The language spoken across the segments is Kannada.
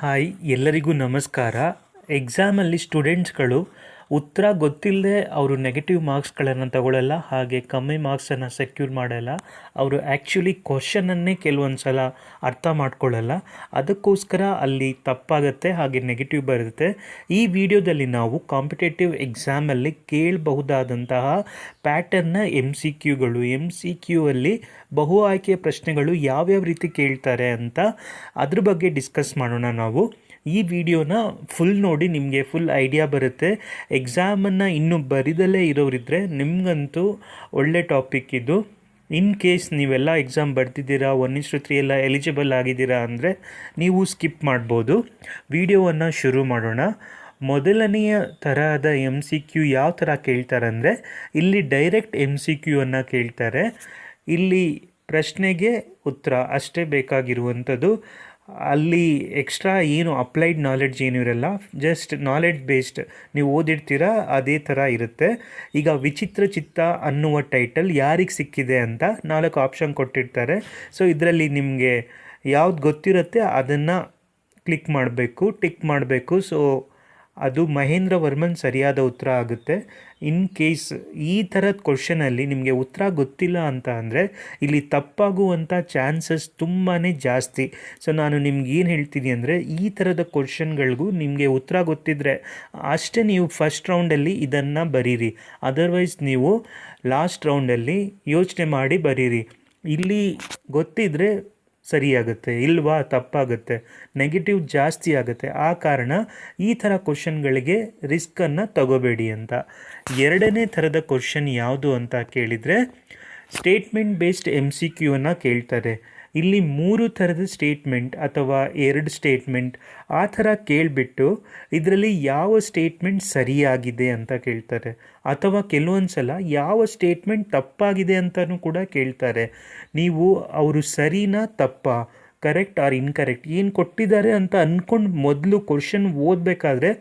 ಹಾಯ್ ಎಲ್ಲರಿಗೂ ನಮಸ್ಕಾರ. ಎಕ್ಸಾಮಲ್ಲಿ ಸ್ಟೂಡೆಂಟ್ಸ್ಗಳು ಉತ್ತರ ಗೊತ್ತಿಲ್ಲದೆ ಅವರು ನೆಗೆಟಿವ್ ಮಾರ್ಕ್ಸ್ಗಳನ್ನು ತಗೊಳ್ಳಲ್ಲ, ಹಾಗೆ ಕಮ್ಮಿ ಮಾರ್ಕ್ಸನ್ನು ಸೆಕ್ಯೂರ್ ಮಾಡಲ್ಲ. ಅವರು ಆ್ಯಕ್ಚುಲಿ ಕ್ವಶನನ್ನೇ ಕೆಲವೊಂದು ಸಲ ಅರ್ಥ ಮಾಡ್ಕೊಳ್ಳಲ್ಲ, ಅದಕ್ಕೋಸ್ಕರ ಅಲ್ಲಿ ತಪ್ಪಾಗುತ್ತೆ, ಹಾಗೆ ನೆಗೆಟಿವ್ ಬರುತ್ತೆ. ಈ ವಿಡಿಯೋದಲ್ಲಿ ನಾವು ಕಾಂಪಿಟೇಟಿವ್ ಎಕ್ಸಾಮಲ್ಲಿ ಕೇಳಬಹುದಾದಂತಹ ಪ್ಯಾಟರ್ನ್ನ ಎಮ್ ಸಿ ಕ್ಯೂ ಅಲ್ಲಿ ಬಹು ಆಯ್ಕೆಯ ಪ್ರಶ್ನೆಗಳು ಯಾವ್ಯಾವ ರೀತಿ ಕೇಳ್ತಾರೆ ಅಂತ ಅದ್ರ ಬಗ್ಗೆ ಡಿಸ್ಕಸ್ ಮಾಡೋಣ ನಾವು. ಈ ವಿಡಿಯೋನ ಫುಲ್ ನೋಡಿ, ನಿಮಗೆ ಫುಲ್ ಐಡಿಯಾ ಬರುತ್ತೆ. ಎಕ್ಸಾಮನ್ನು ಇನ್ನೂ ಬರಿದಲ್ಲೇ ಇರೋರಿದ್ದರೆ ನಿಮಗಂತೂ ಒಳ್ಳೆ ಟಾಪಿಕ್ ಇದು. ಇನ್ ಕೇಸ್ ನೀವೆಲ್ಲ ಎಕ್ಸಾಮ್ ಬರ್ತಿದ್ದೀರಾ, 1:3 ಎಲ್ಲ ಎಲಿಜಿಬಲ್ ಆಗಿದ್ದೀರಾ ಅಂದರೆ ನೀವು ಸ್ಕಿಪ್ ಮಾಡ್ಬೋದು. ವಿಡಿಯೋವನ್ನು ಶುರು ಮಾಡೋಣ. ಮೊದಲನೆಯ ತರಹದ ಎಮ್ ಸಿ ಕ್ಯೂ ಯಾವ ಥರ ಕೇಳ್ತಾರೆ ಅಂದರೆ, ಇಲ್ಲಿ ಡೈರೆಕ್ಟ್ ಎಮ್ ಸಿ ಕ್ಯೂ ಅನ್ನು ಕೇಳ್ತಾರೆ. ಇಲ್ಲಿ ಪ್ರಶ್ನೆಗೆ ಉತ್ತರ ಅಷ್ಟೇ ಬೇಕಾಗಿರುವಂಥದ್ದು. ಅಲ್ಲಿ ಎಕ್ಸ್ಟ್ರಾ ಏನು ಅಪ್ಲೈಡ್ ನಾಲೆಡ್ಜ್ ಏನೂ ಇರಲ್ಲ, ಜಸ್ಟ್ ನಾಲೆಡ್ಜ್ ಬೇಸ್ಡ್ ನೀವು ಓದಿರ್ತೀರಾ ಅದೇ ಥರ ಇರುತ್ತೆ. ಈಗ ವಿಚಿತ್ರ ಚಿತ್ತ ಅನ್ನುವ ಟೈಟಲ್ ಯಾರಿಗೆ ಸಿಕ್ಕಿದೆ ಅಂತ 4 ಆಪ್ಷನ್ ಕೊಟ್ಟಿರ್ತಾರೆ. ಸೊ ಇದರಲ್ಲಿ ನಿಮಗೆ ಯಾವ್ದು ಗೊತ್ತಿರುತ್ತೆ ಅದನ್ನು ಟಿಕ್ ಮಾಡಬೇಕು. ಸೊ ಅದು ಮಹೇಂದ್ರ ವರ್ಮನ್ ಸರಿಯಾದ ಉತ್ತರ ಆಗುತ್ತೆ. ಇನ್ ಕೇಸ್ ಈ ಥರದ ಕ್ವಶನಲ್ಲಿ ನಿಮಗೆ ಉತ್ತರ ಗೊತ್ತಿಲ್ಲ ಅಂತ ಅಂದರೆ ಇಲ್ಲಿ ತಪ್ಪಾಗುವಂಥ ಚಾನ್ಸಸ್ ತುಂಬಾ ಜಾಸ್ತಿ. ಸೊ ನಾನು ನಿಮ್ಗೆ ಏನು ಹೇಳ್ತೀನಿ ಅಂದರೆ, ಈ ಥರದ ಕ್ವಶನ್ಗಳಿಗೂ ನಿಮಗೆ ಉತ್ತರ ಗೊತ್ತಿದ್ದರೆ ಅಷ್ಟೇ ನೀವು ಫಸ್ಟ್ ರೌಂಡಲ್ಲಿ ಇದನ್ನು ಬರೀರಿ. ಅದರ್ವೈಸ್ ನೀವು ಲಾಸ್ಟ್ ರೌಂಡಲ್ಲಿ ಯೋಚನೆ ಮಾಡಿ ಬರೀರಿ. ಇಲ್ಲಿ ಗೊತ್ತಿದ್ದರೆ ಸರಿಯಾಗುತ್ತೆ, ಇಲ್ವಾ ತಪ್ಪಾಗುತ್ತೆ, ನೆಗೆಟಿವ್ ಜಾಸ್ತಿ ಆಗುತ್ತೆ. ಆ ಕಾರಣ ಈ ಥರ ಕ್ವಶನ್ಗಳಿಗೆ ರಿಸ್ಕನ್ನು ತಗೋಬೇಡಿ ಅಂತ. ಎರಡನೇ ಥರದ ಕ್ವಶನ್ ಯಾವುದು ಅಂತ ಕೇಳಿದರೆ, statement based M C Q ಅನ್ನು ಕೇಳ್ತಾರೆ. ಇಲ್ಲಿ 3 ಥರದ ಸ್ಟೇಟ್ಮೆಂಟ್ ಅಥವಾ 2 ಸ್ಟೇಟ್ಮೆಂಟ್ ಆ ಥರ ಕೇಳಿಬಿಟ್ಟು ಇದರಲ್ಲಿ ಯಾವ ಸ್ಟೇಟ್ಮೆಂಟ್ ಸರಿಯಾಗಿದೆ ಅಂತ ಕೇಳ್ತಾರೆ, ಅಥವಾ ಕೆಲವೊಂದು ಸಲ ಯಾವ ಸ್ಟೇಟ್ಮೆಂಟ್ ತಪ್ಪಾಗಿದೆ ಅಂತಲೂ ಕೂಡ ಕೇಳ್ತಾರೆ. ನೀವು ಅವರು ಸರಿನಾ ತಪ್ಪಾ, ಕರೆಕ್ಟ್ ಆರ್ ಇನ್ಕರೆಕ್ಟ್ ಏನು ಕೊಟ್ಟಿದ್ದಾರೆ ಅಂತ ಅಂದ್ಕೊಂಡು ಮೊದಲು ಕ್ವಶನ್ ಓದಬೇಕಾದ್ರೆ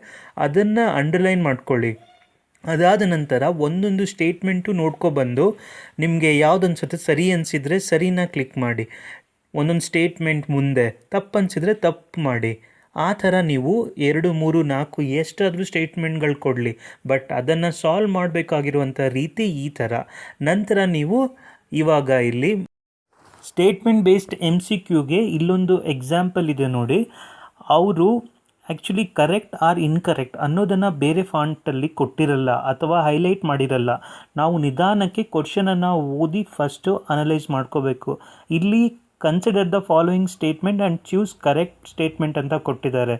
ಅದನ್ನು ಅಂಡರ್ಲೈನ್ ಮಾಡ್ಕೊಳ್ಳಿ. ಅದಾದ ನಂತರ ಒಂದೊಂದು ಸ್ಟೇಟ್ಮೆಂಟು ನೋಡ್ಕೊಬಂದು ನಿಮಗೆ ಯಾವ್ದು ಅನ್ಸುತ್ತೆ ಸರಿ ಅನಿಸಿದರೆ ಸರಿನಾ ಕ್ಲಿಕ್ ಮಾಡಿ, ಒಂದೊಂದು ಸ್ಟೇಟ್ಮೆಂಟ್ ಮುಂದೆ ತಪ್ಪು ಅನಿಸಿದರೆ ತಪ್ಪು ಮಾಡಿ. ಆ ಥರ ನೀವು 2, 3, 4 ಎಷ್ಟಾದರೂ ಸ್ಟೇಟ್ಮೆಂಟ್ಗಳು ಕೊಡಲಿ, ಬಟ್ ಅದನ್ನು ಸಾಲ್ವ್ ಮಾಡಬೇಕಾಗಿರುವಂಥ ರೀತಿ ಈ ಥರ. ನಂತರ ನೀವು ಇವಾಗ ಇಲ್ಲಿ ಸ್ಟೇಟ್ಮೆಂಟ್ ಬೇಸ್ಡ್ ಎಮ್ ಸಿ ಕ್ಯೂಗೆ ಇಲ್ಲೊಂದು ಎಕ್ಸಾಂಪಲ್ ಇದೆ ನೋಡಿ. ಅವರು ಆ್ಯಕ್ಚುಲಿ ಕರೆಕ್ಟ್ ಆರ್ ಇನ್ಕರೆಕ್ಟ್ ಅನ್ನೋದನ್ನು ಬೇರೆ ಫಾಂಟಲ್ಲಿ ಕೊಟ್ಟಿರಲ್ಲ ಅಥವಾ ಹೈಲೈಟ್ ಮಾಡಿರಲ್ಲ. ನಾವು ನಿಧಾನಕ್ಕೆ ಕ್ವಶನನ್ನು ಓದಿ ಫಸ್ಟು ಅನಲೈಸ್ ಮಾಡ್ಕೋಬೇಕು. ಇಲ್ಲಿ consider the following statement and choose correct statement ಅಂತ ಕೊಟ್ಟಿದ್ದಾರೆ.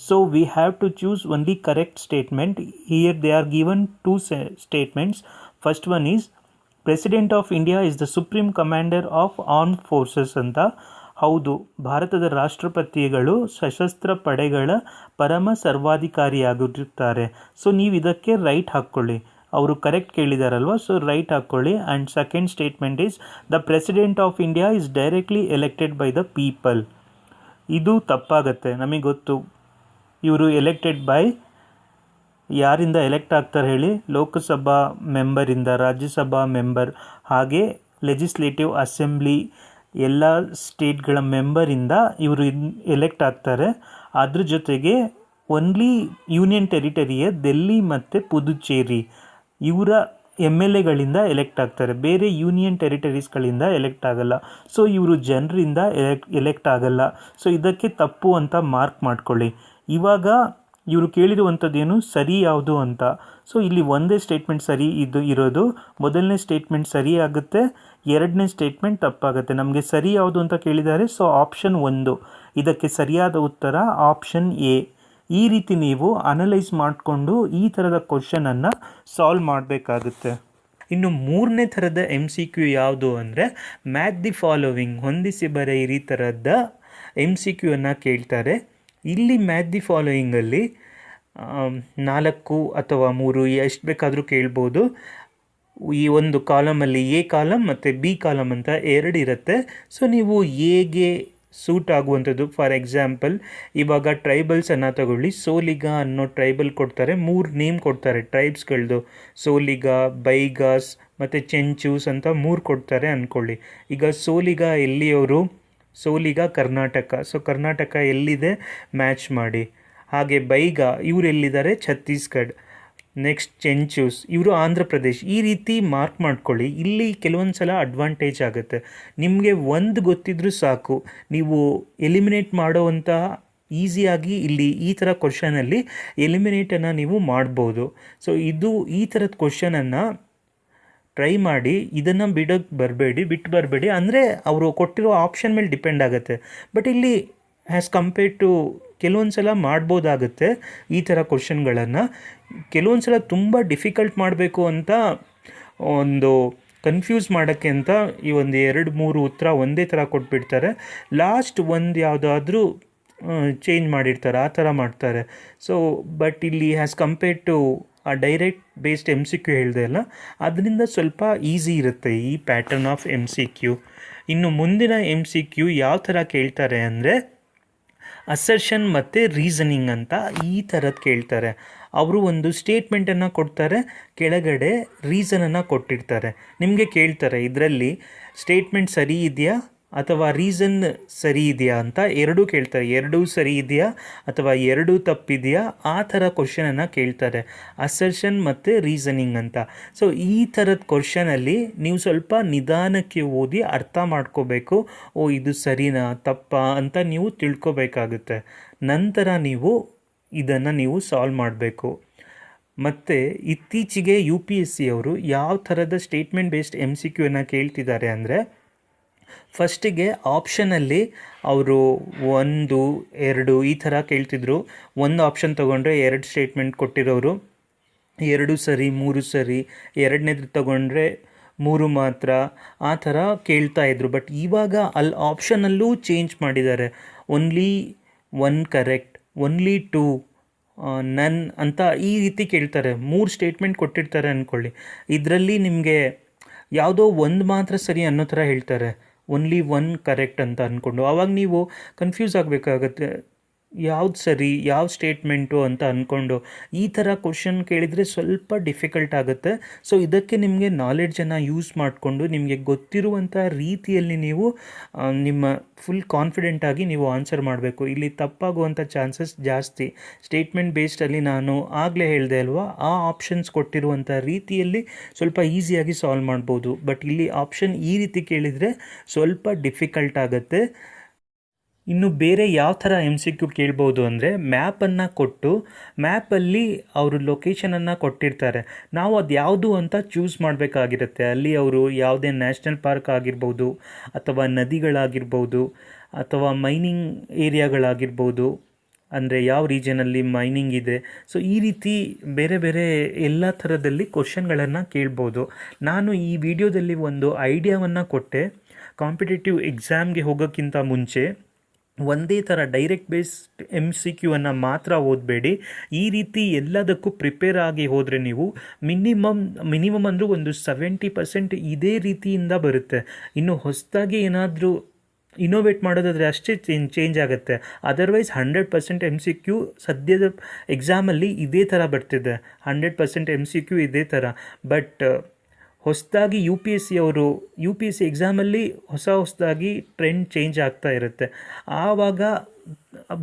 So we have to choose only correct statement. Here they are given 2 statements. First one is president of India is the supreme commander of armed forces ಅಂತ. ಹೌದು, ಭಾರತದ ರಾಷ್ಟ್ರಪತಿಗಳು ಸಶಸ್ತ್ರ ಪಡೆಗಳ ಪರಮ ಸರ್ವಾಧಿಕಾರಿಯಾಗಿರುತ್ತಾರೆ. ಸೊ ನೀವು ಇದಕ್ಕೆ ರೈಟ್ ಹಾಕ್ಕೊಳ್ಳಿ. ಅವರು ಕರೆಕ್ಟ್ ಕೇಳಿದಾರಲ್ವ, ಸೊ ರೈಟ್ ಹಾಕ್ಕೊಳ್ಳಿ. And second statement is the president of India is directly elected by the people. ಇದು ತಪ್ಪಾಗತ್ತೆ, ನಮಗೆ ಗೊತ್ತು. ಇವರು ಎಲೆಕ್ಟೆಡ್ ಬೈ ಯಾರಿಂದ ಎಲೆಕ್ಟ್ ಆಗ್ತಾರೆ ಹೇಳಿ? ಲೋಕಸಭಾ ಮೆಂಬರಿಂದ, ರಾಜ್ಯಸಭಾ ಮೆಂಬರ್, ಹಾಗೆ ಲೆಜಿಸ್ಲೇಟಿವ್ ಅಸೆಂಬ್ಲಿ ಎಲ್ಲ ಸ್ಟೇಟ್ಗಳ ಮೆಂಬರಿಂದ ಇವರು ಎಲೆಕ್ಟ್ ಆಗ್ತಾರೆ. ಅದ್ರ ಜೊತೆಗೆ ಓನ್ಲಿ ಯೂನಿಯನ್ ಟೆರಿಟರಿಯ ದಿಲ್ಲಿ ಮತ್ತು ಪುದುಚೇರಿ ಇವರ ಎಮ್ ಎಲ್ ಎಗಳಿಂದ ಎಲೆಕ್ಟ್ ಆಗ್ತಾರೆ, ಬೇರೆ ಯೂನಿಯನ್ ಟೆರಿಟರೀಸ್ಗಳಿಂದ ಎಲೆಕ್ಟ್ ಆಗಲ್ಲ. ಸೊ ಇವರು ಜನರಿಂದ ಎಲೆಕ್ಟ್ ಆಗಲ್ಲ. ಸೊ ಇದಕ್ಕೆ ತಪ್ಪು ಅಂತ ಮಾರ್ಕ್ ಮಾಡ್ಕೊಳ್ಳಿ. ಇವಾಗ ಇವರು ಕೇಳಿರುವಂಥದ್ದೇನು ಸರಿ ಯಾವುದು ಅಂತ. ಸೊ ಇಲ್ಲಿ ಒಂದೇ ಸ್ಟೇಟ್ಮೆಂಟ್ ಸರಿ ಇರೋದು. ಮೊದಲನೇ ಸ್ಟೇಟ್ಮೆಂಟ್ ಸರಿ ಆಗುತ್ತೆ, ಎರಡನೇ ಸ್ಟೇಟ್ಮೆಂಟ್ ತಪ್ಪಾಗುತ್ತೆ. ನಮಗೆ ಸರಿ ಯಾವುದು ಅಂತ ಕೇಳಿದ್ದಾರೆ, ಸೊ ಆಪ್ಷನ್ 1 ಇದಕ್ಕೆ ಸರಿಯಾದ ಉತ್ತರ ಆಪ್ಷನ್ ಎ. ಈ ರೀತಿ ನೀವು ಅನಲೈಸ್ ಮಾಡಿಕೊಂಡು ಈ ಥರದ ಕ್ವಶನನ್ನು ಸಾಲ್ವ್ ಮಾಡಬೇಕಾಗುತ್ತೆ. ಇನ್ನು 3ನೇ ಥರದ ಎಮ್ ಸಿ ಕ್ಯೂ ಯಾವುದು ಅಂದರೆ, ಮ್ಯಾಚ್ ದಿ ಫಾಲೋವಿಂಗ್, ಹೊಂದಿಸಿ ಬರೆಯಿರಿ ಥರದ ಎಮ್ ಸಿ ಕ್ಯೂ ಅನ್ನು ಕೇಳ್ತಾರೆ. ಇಲ್ಲಿ ಮ್ಯಾಚ್ ದಿ ಫಾಲೋಯಿಂಗಲ್ಲಿ 4 ಅಥವಾ 3 ಎಷ್ಟು ಬೇಕಾದರೂ ಕೇಳ್ಬೋದು. ಈ ಒಂದು ಕಾಲಮಲ್ಲಿ ಎ ಕಾಲಮ್ ಮತ್ತು ಬಿ ಕಾಲಮ್ ಅಂತ 2 ಇರುತ್ತೆ. ಸೊ ನೀವು ಎಗೆ ಸೂಟ್ ಆಗುವಂಥದ್ದು, ಫಾರ್ ಎಕ್ಸಾಂಪಲ್ ಇವಾಗ ಟ್ರೈಬಲ್ಸನ್ನು ತಗೊಳ್ಳಿ. ಸೋಲಿಗ ಅನ್ನೋ ಟ್ರೈಬಲ್ ಕೊಡ್ತಾರೆ, 3 ನೇಮ್ ಕೊಡ್ತಾರೆ ಟ್ರೈಬ್ಸ್ಗಳದ್ದು. ಸೋಲಿಗ, ಬೈಗಾಸ್ ಮತ್ತು ಚೆಂಚೂಸ್ ಅಂತ 3 ಕೊಡ್ತಾರೆ ಅಂದ್ಕೊಳ್ಳಿ. ಈಗ ಸೋಲಿಗ ಎಲ್ಲಿಯವರು? ಸೋಲಿಗ ಕರ್ನಾಟಕ. ಸೊ ಕರ್ನಾಟಕ ಎಲ್ಲಿದೆ ಮ್ಯಾಚ್ ಮಾಡಿ. ಹಾಗೆ ಬೈಗ ಇವ್ರು ಎಲ್ಲಿದ್ದಾರೆ ಛತ್ತೀಸ್ಗಢ. ನೆಕ್ಸ್ಟ್ ಚೆಂಚೂಸ್ ಇವರು ಆಂಧ್ರ ಪ್ರದೇಶ್. ಈ ರೀತಿ ಮಾರ್ಕ್ ಮಾಡ್ಕೊಳ್ಳಿ. ಇಲ್ಲಿ ಕೆಲವೊಂದು ಸಲ ಅಡ್ವಾಂಟೇಜ್ ಆಗುತ್ತೆ. ನಿಮಗೆ ಒಂದು ಗೊತ್ತಿದ್ರೂ ಸಾಕು, ನೀವು ಎಲಿಮಿನೇಟ್ ಮಾಡೋವಂಥ ಈಸಿಯಾಗಿ ಇಲ್ಲಿ ಈ ಥರ ಕ್ವಶನಲ್ಲಿ ಎಲಿಮಿನೇಟನ್ನು ನೀವು ಮಾಡ್ಬೋದು. ಸೊ ಇದು ಈ ಥರದ ಕ್ವಶನನ್ನು ಟ್ರೈ ಮಾಡಿ. ಇದನ್ನು ಬಿಟ್ಟು ಬರಬೇಡಿ. ಅಂದರೆ ಅವರು ಕೊಟ್ಟಿರೋ ಆಪ್ಷನ್ ಮೇಲೆ ಡಿಪೆಂಡ್ ಆಗುತ್ತೆ. ಬಟ್ ಇಲ್ಲಿ ಆ್ಯಸ್ ಕಂಪೇರ್ಡ್ ಟು ಕೆಲವೊಂದು ಸಲ ಮಾಡ್ಬೋದಾಗುತ್ತೆ ಈ ಥರ ಕ್ವಶನ್ಗಳನ್ನು. ಕೆಲವೊಂದು ಸಲ ತುಂಬ ಡಿಫಿಕಲ್ಟ್ ಮಾಡಬೇಕು ಅಂತ ಒಂದು ಕನ್ಫ್ಯೂಸ್ ಮಾಡೋಕ್ಕೆ ಅಂತ ಈ ಒಂದು 2-3 ಉತ್ತರ ಒಂದೇ ಥರ ಕೊಟ್ಬಿಡ್ತಾರೆ. ಲಾಸ್ಟ್ ಒಂದು ಯಾವುದಾದ್ರೂ ಚೇಂಜ್ ಮಾಡಿರ್ತಾರೆ, ಆ ಥರ ಮಾಡ್ತಾರೆ. ಸೊ ಬಟ್ ಇಲ್ಲಿ ಆ್ಯಸ್ ಕಂಪೇರ್ಡ್ ಟು ಆ ಡೈರೆಕ್ಟ್ ಬೇಸ್ಡ್ MCQ ಹೇಳಿದೆ ಅಲ್ಲ, ಅದರಿಂದ ಸ್ವಲ್ಪ ಈಸಿ ಇರುತ್ತೆ ಈ ಪ್ಯಾಟರ್ನ್ ಆಫ್ MCQ. ಇನ್ನು ಮುಂದಿನ MCQ ಯಾವ ಥರ ಕೇಳ್ತಾರೆ ಅಂದರೆ ಅಸರ್ಷನ್ ಮತ್ತು ರೀಸನಿಂಗ್ ಅಂತ ಈ ಥರದ್ದು ಕೇಳ್ತಾರೆ. ಅವರು ಒಂದು ಸ್ಟೇಟ್ಮೆಂಟನ್ನು ಕೊಡ್ತಾರೆ, ಕೆಳಗಡೆ ರೀಸನನ್ನು ಕೊಟ್ಟಿರ್ತಾರೆ. ನಿಮಗೆ ಕೇಳ್ತಾರೆ ಇದರಲ್ಲಿ ಸ್ಟೇಟ್ಮೆಂಟ್ ಸರಿ ಇದೆಯಾ ಅಥವಾ ರೀಸನ್ ಸರಿ ಇದೆಯಾ ಅಂತ ಎರಡೂ ಕೇಳ್ತಾರೆ. ಎರಡೂ ಸರಿ ಇದೆಯಾ ಅಥವಾ ಎರಡೂ ತಪ್ಪಿದೆಯಾ, ಆ ಥರ ಕ್ವಶನನ್ನು ಕೇಳ್ತಾರೆ, ಅಸರ್ಷನ್ ಮತ್ತು ರೀಸನಿಂಗ್ ಅಂತ. ಸೊ ಈ ಥರದ ಕ್ವಶನಲ್ಲಿ ನೀವು ಸ್ವಲ್ಪ ನಿಧಾನಕ್ಕೆ ಓದಿ ಅರ್ಥ ಮಾಡ್ಕೋಬೇಕು. ಓ ಇದು ಸರಿನಾ ತಪ್ಪಾ ಅಂತ ನೀವು ತಿಳ್ಕೊಬೇಕಾಗುತ್ತೆ. ನಂತರ ನೀವು ಇದನ್ನು ನೀವು ಸಾಲ್ವ್ ಮಾಡಬೇಕು. ಮತ್ತು ಇತ್ತೀಚೆಗೆ UPSC ಅವರು ಯಾವ ಥರದ ಸ್ಟೇಟ್ಮೆಂಟ್ ಬೇಸ್ಡ್ MCQನ ಕೇಳ್ತಿದ್ದಾರೆ ಅಂದರೆ, ಫಸ್ಟಿಗೆ ಆಪ್ಷನಲ್ಲಿ ಅವರು 1, 2 ಈ ಥರ ಕೇಳ್ತಿದ್ರು. ಒಂದು ಆಪ್ಷನ್ ತೊಗೊಂಡ್ರೆ 2 ಸ್ಟೇಟ್ಮೆಂಟ್ ಕೊಟ್ಟಿರೋರು 2 ಸರಿ 3 ಸರಿ, ಎರಡನೇದು ತೊಗೊಂಡ್ರೆ 3 ಮಾತ್ರ, ಆ ಥರ ಕೇಳ್ತಾಯಿದ್ರು. ಬಟ್ ಇವಾಗ ಅಲ್ಲಿ ಆಪ್ಷನಲ್ಲೂ ಚೇಂಜ್ ಮಾಡಿದ್ದಾರೆ. ಓನ್ಲಿ 1 ಕರೆಕ್ಟ್, ಓನ್ಲಿ 2 ನನ್ ಅಂತ ಈ ರೀತಿ ಕೇಳ್ತಾರೆ. 3 ಸ್ಟೇಟ್ಮೆಂಟ್ ಕೊಟ್ಟಿರ್ತಾರೆ ಅಂದ್ಕೊಳ್ಳಿ, ಇದರಲ್ಲಿ ನಿಮಗೆ ಯಾವುದೋ ಒಂದು ಮಾತ್ರ ಸರಿ ಅನ್ನೋ ಥರ ಹೇಳ್ತಾರೆ, ಓನ್ಲಿ 1 ಕರೆಕ್ಟ್ ಅಂತ ಅಂದ್ಕೊಂಡು. ಆವಾಗ ನೀವು ಕನ್ಫ್ಯೂಸ್ ಆಗಬೇಕಾಗತ್ತೆ, ಯಾವ್ದು ಸರಿ ಯಾವ ಸ್ಟೇಟ್ಮೆಂಟು ಅಂತ ಅಂದ್ಕೊಂಡು. ಈ ಥರ ಕ್ವಶನ್ ಕೇಳಿದರೆ ಸ್ವಲ್ಪ ಡಿಫಿಕಲ್ಟ್ ಆಗುತ್ತೆ. ಸೊ ಇದಕ್ಕೆ ನಿಮಗೆ ನಾಲೆಡ್ಜನ್ನು ಯೂಸ್ ಮಾಡಿಕೊಂಡು ನಿಮಗೆ ಗೊತ್ತಿರುವಂಥ ರೀತಿಯಲ್ಲಿ ನೀವು ನಿಮ್ಮ ಫುಲ್ ಕಾನ್ಫಿಡೆಂಟಾಗಿ ನೀವು ಆನ್ಸರ್ ಮಾಡಬೇಕು. ಇಲ್ಲಿ ತಪ್ಪಾಗುವಂಥ ಚಾನ್ಸಸ್ ಜಾಸ್ತಿ. ಸ್ಟೇಟ್ಮೆಂಟ್ ಬೇಸ್ಡಲ್ಲಿ ನಾನು ಆಗಲೇ ಹೇಳಿದೆ ಅಲ್ವಾ, ಆ ಆಪ್ಷನ್ಸ್ ಕೊಟ್ಟಿರುವಂಥ ರೀತಿಯಲ್ಲಿ ಸ್ವಲ್ಪ ಈಸಿಯಾಗಿ ಸಾಲ್ವ್ ಮಾಡ್ಬೋದು. ಬಟ್ ಇಲ್ಲಿ ಆಪ್ಷನ್ ಈ ರೀತಿ ಕೇಳಿದರೆ ಸ್ವಲ್ಪ ಡಿಫಿಕಲ್ಟ್ ಆಗುತ್ತೆ. ಇನ್ನು ಬೇರೆ ಯಾವ ಥರ MCQ ಕೇಳ್ಬೋದು ಅಂದರೆ, ಮ್ಯಾಪನ್ನು ಕೊಟ್ಟು ಮ್ಯಾಪಲ್ಲಿ ಅವರು ಲೊಕೇಶನನ್ನು ಕೊಟ್ಟಿರ್ತಾರೆ. ನಾವು ಅದು ಯಾವುದು ಅಂತ ಚೂಸ್ ಮಾಡಬೇಕಾಗಿರುತ್ತೆ. ಅಲ್ಲಿ ಅವರು ಯಾವುದೇ ನ್ಯಾಷನಲ್ ಪಾರ್ಕ್ ಆಗಿರ್ಬೋದು ಅಥವಾ ನದಿಗಳಾಗಿರ್ಬೋದು ಅಥವಾ ಮೈನಿಂಗ್ ಏರಿಯಾಗಳಾಗಿರ್ಬೋದು, ಅಂದರೆ ಯಾವ ರೀಜನಲ್ಲಿ ಮೈನಿಂಗ್ ಇದೆ. ಸೊ ಈ ರೀತಿ ಬೇರೆ ಬೇರೆ ಎಲ್ಲ ಥರದಲ್ಲಿ ಕ್ವಶನ್ಗಳನ್ನು ಕೇಳ್ಬೋದು. ನಾನು ಈ ವಿಡಿಯೋದಲ್ಲಿ ಒಂದು ಐಡಿಯಾವನ್ನು ಕೊಟ್ಟೆ. ಕಾಂಪಿಟೇಟಿವ್ ಎಕ್ಸಾಮ್ಗೆ ಹೋಗೋಕ್ಕಿಂತ ಮುಂಚೆ ಒಂದೇ ಥರ ಡೈರೆಕ್ಟ್ ಬೇಸ್ಡ್ MCQವನ್ನು ಮಾತ್ರ ಓದಬೇಡಿ. ಈ ರೀತಿ ಎಲ್ಲದಕ್ಕೂ ಪ್ರಿಪೇರ್ ಆಗಿ ಹೋದರೆ ನೀವು ಮಿನಿಮಮ್ ಅಂದರೂ ಒಂದು 70% ಇದೇ ರೀತಿಯಿಂದ ಬರುತ್ತೆ. ಇನ್ನು ಹೊಸದಾಗಿ ಏನಾದರೂ ಇನೋವೇಟ್ ಮಾಡೋದಾದರೆ ಅಷ್ಟೇ ಚೇಂಜ್ ಆಗುತ್ತೆ. ಅದರ್ವೈಸ್ 100% MCQ ಸದ್ಯದ ಎಕ್ಸಾಮಲ್ಲಿ ಇದೇ ಥರ ಬರ್ತಿದೆ. 100% MCQ ಇದೇ ಥರ. ಬಟ್ ಹೊಸದಾಗಿ UPSC ಎಕ್ಸಾಮಲ್ಲಿ ಹೊಸದಾಗಿ ಟ್ರೆಂಡ್ ಚೇಂಜ್ ಆಗ್ತಾ ಇರುತ್ತೆ. ಆವಾಗ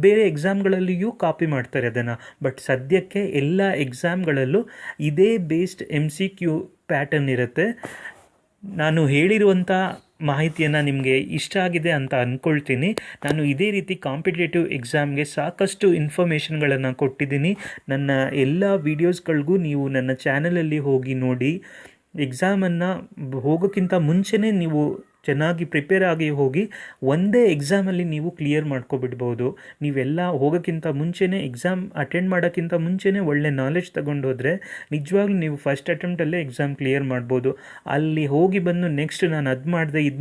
ಬೇರೆ ಎಕ್ಸಾಮ್ಗಳಲ್ಲಿಯೂ ಕಾಪಿ ಮಾಡ್ತಾರೆ ಅದನ್ನು. ಬಟ್ ಸದ್ಯಕ್ಕೆ ಎಲ್ಲ ಎಕ್ಸಾಮ್ಗಳಲ್ಲೂ ಇದೇ ಬೇಸ್ಡ್ MCQ ಪ್ಯಾಟರ್ನ್ ಇರುತ್ತೆ. ನಾನು ಹೇಳಿರುವಂಥ ಮಾಹಿತಿಯನ್ನು ನಿಮಗೆ ಇಷ್ಟ ಆಗಿದೆ ಅಂತ ಅಂದ್ಕೊಳ್ತೀನಿ. ನಾನು ಇದೇ ರೀತಿ ಕಾಂಪಿಟೇಟಿವ್ ಎಕ್ಸಾಮ್ಗೆ ಸಾಕಷ್ಟು ಇನ್ಫಾರ್ಮೇಷನ್ಗಳನ್ನು ಕೊಟ್ಟಿದ್ದೀನಿ. ನನ್ನ ಎಲ್ಲ ವೀಡಿಯೋಸ್ಗಳಿಗೂ ನೀವು ನನ್ನ ಚಾನಲಲ್ಲಿ ಹೋಗಿ ನೋಡಿ. ಎಕ್ಸಾಮನ್ನು ಹೋಗೋಕ್ಕಿಂತ ಮುಂಚೆನೇ ನೀವು ಚೆನ್ನಾಗಿ ಪ್ರಿಪೇರ್ ಆಗಿ ಹೋಗಿ ಒಂದೇ ಎಕ್ಸಾಮಲ್ಲಿ ನೀವು ಕ್ಲಿಯರ್ ಮಾಡ್ಕೊಬಿಡ್ಬೋದು. ನೀವೆಲ್ಲ ಹೋಗೋಕ್ಕಿಂತ ಮುಂಚೆನೇ ಎಕ್ಸಾಮ್ ಅಟೆಂಡ್ ಮಾಡೋಕ್ಕಿಂತ ಮುಂಚೆನೇ ಒಳ್ಳೆ ನಾಲೆಡ್ಜ್ ತೊಗೊಂಡೋದ್ರೆ ನಿಜವಾಗ್ಲೂ ನೀವು ಫಸ್ಟ್ ಅಟೆಂಪ್ಟಲ್ಲೇ ಎಕ್ಸಾಮ್ ಕ್ಲಿಯರ್ ಮಾಡ್ಬೋದು. ಅಲ್ಲಿ ಹೋಗಿ ಬಂದು ನೆಕ್ಸ್ಟ್ ನಾನು ಅದು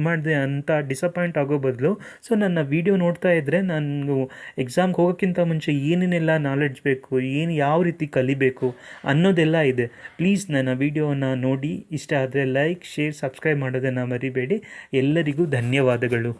ಮಾಡಿದೆ ಅಂತ ಡಿಸಪಾಯಿಂಟ್ ಆಗೋ ಬದಲು, ಸೊ ನನ್ನ ವೀಡಿಯೋ ನೋಡ್ತಾ ಇದ್ದರೆ ನಾನು ಎಕ್ಸಾಮ್ಗೆ ಹೋಗೋಕ್ಕಿಂತ ಮುಂಚೆ ಏನೇನೆಲ್ಲ ನಾಲೆಡ್ಜ್ ಬೇಕು, ಯಾವ ರೀತಿ ಕಲಿಬೇಕು ಅನ್ನೋದೆಲ್ಲ ಇದೆ. ಪ್ಲೀಸ್ ನನ್ನ ವೀಡಿಯೋವನ್ನು ನೋಡಿ, ಇಷ್ಟ ಆದರೆ ಲೈಕ್, ಶೇರ್, ಸಬ್ಸ್ಕ್ರೈಬ್ ಮಾಡೋದನ್ನು ಮರಿಬೇಡಿ. ಎಲ್ಲರಿಗೂ ಧನ್ಯವಾದಗಳು.